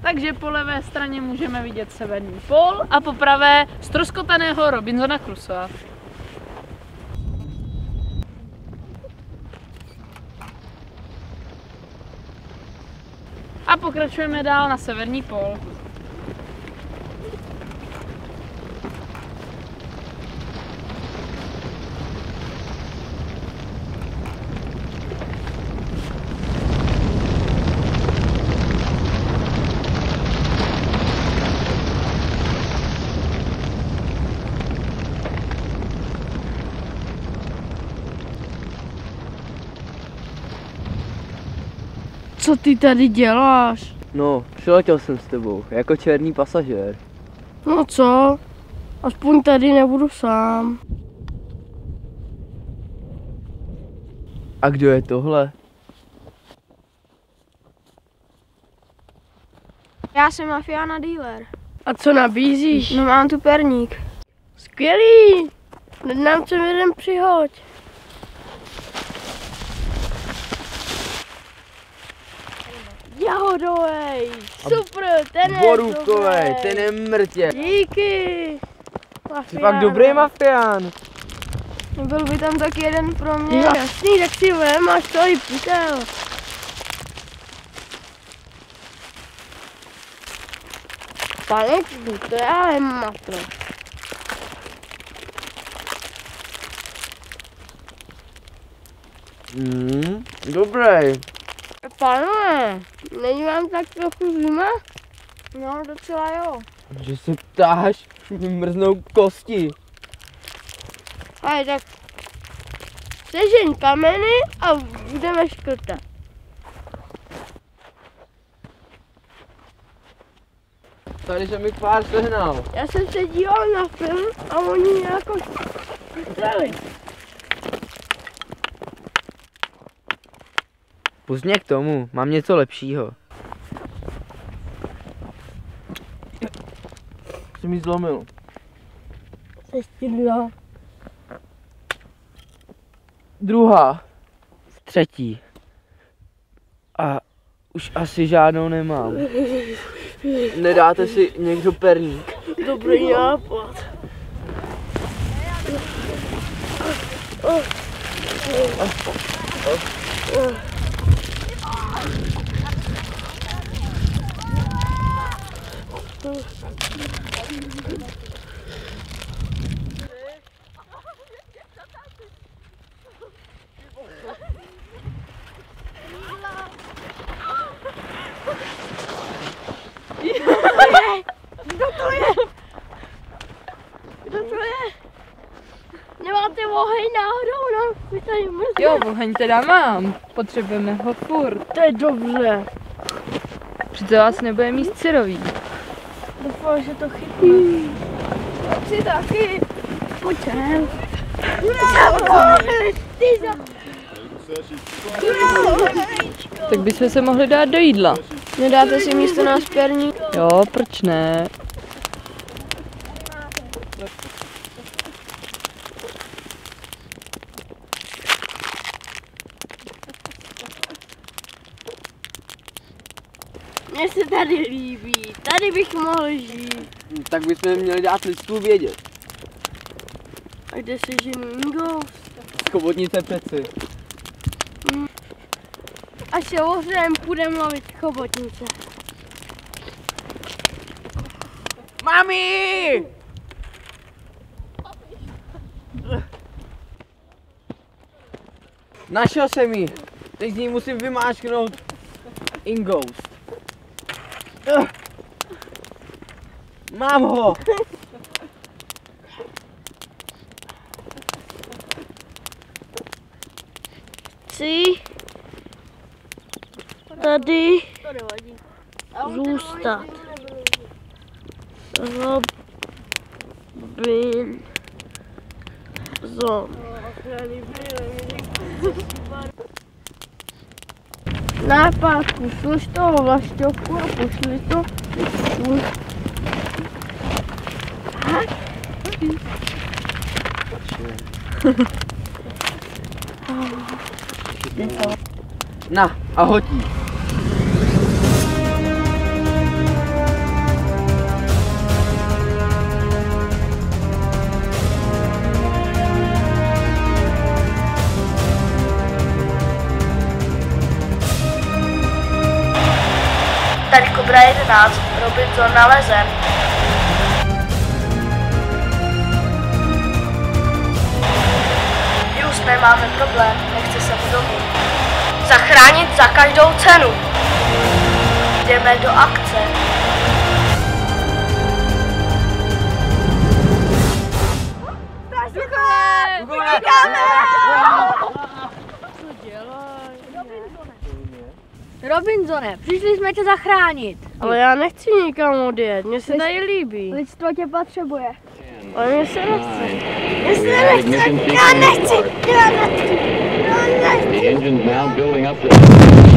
Takže po levé straně můžeme vidět severní pól a po pravé ztroskotaného Robinsona Crusoea. A pokračujeme dál na severní pól. Co ty tady děláš? No, přiletěl jsem s tebou, jako černý pasažér. No co? Aspoň tady nebudu sám. A kdo je tohle? Já jsem mafiána dealer. A co nabízíš? No mám tu perník. Skvělý! Hned nám sem jeden přihoď. Jahodovej! Super, ten je Borůvkovej, ten je mrtě. Díky! Jsi fakt dobrý mafián. Byl by tam tak jeden pro mě. Jasný, tak si vem, máš to i pytel. Panečku, to je ale matro. Dobrý. Pane, není vám tak trochu zima? No, docela jo. Že se ptáš, mi mrznou kosti. Ale tak sežeň kameny a budeme škrtat. Tady jsem mi pár sehnal. Já jsem se díval na film a oni jako škrtali. Pust mě k tomu, mám něco lepšího. Jsi mi zlomil. Sestydla. Druhá. Třetí. A už asi žádnou nemám. Nedáte si někdo perník? Dobrý nápad. Kdo to je? Kdo to je? Nemáte oheň náhodou, no? Vy tady mrzne. Jo, oheň teda mám. Potřebujeme ho furt. To je dobře. Přece vás nebude mít syrový. Doufám, že to chytne. Ty taky. Pojď sem. Tak bychom se mohli dát do jídla. Nedáte si místo nás perník? Jo, proč ne? Mně se tady líbí, tady bych mohl žít. Tak bychom měli dát lidstvu vědět. A kde se ženu Ingoust? Z chobotnice přeci. Až se ohřejem, půjdeme lovit chobotnice. Mami! Našel jsem ji. Teď z ní musím vymáčknout Inghoust. Mám ho. Chci tady zůstat. Robinson. Na pátku, služ toho vlašťovku a pošli to. Na, a hodí. Tady Kobra 11, Robinson nalezen. Just nemáme problém, nechce se mu domů. Zachránit za každou cenu. Jdeme do akce. Robinsone, přišli jsme tě zachránit. Ale já nechci nikam odjet, mně se tady líbí. Lidstvo tě potřebuje. Ale mně se nechce. Já nechci. The engine's now building up the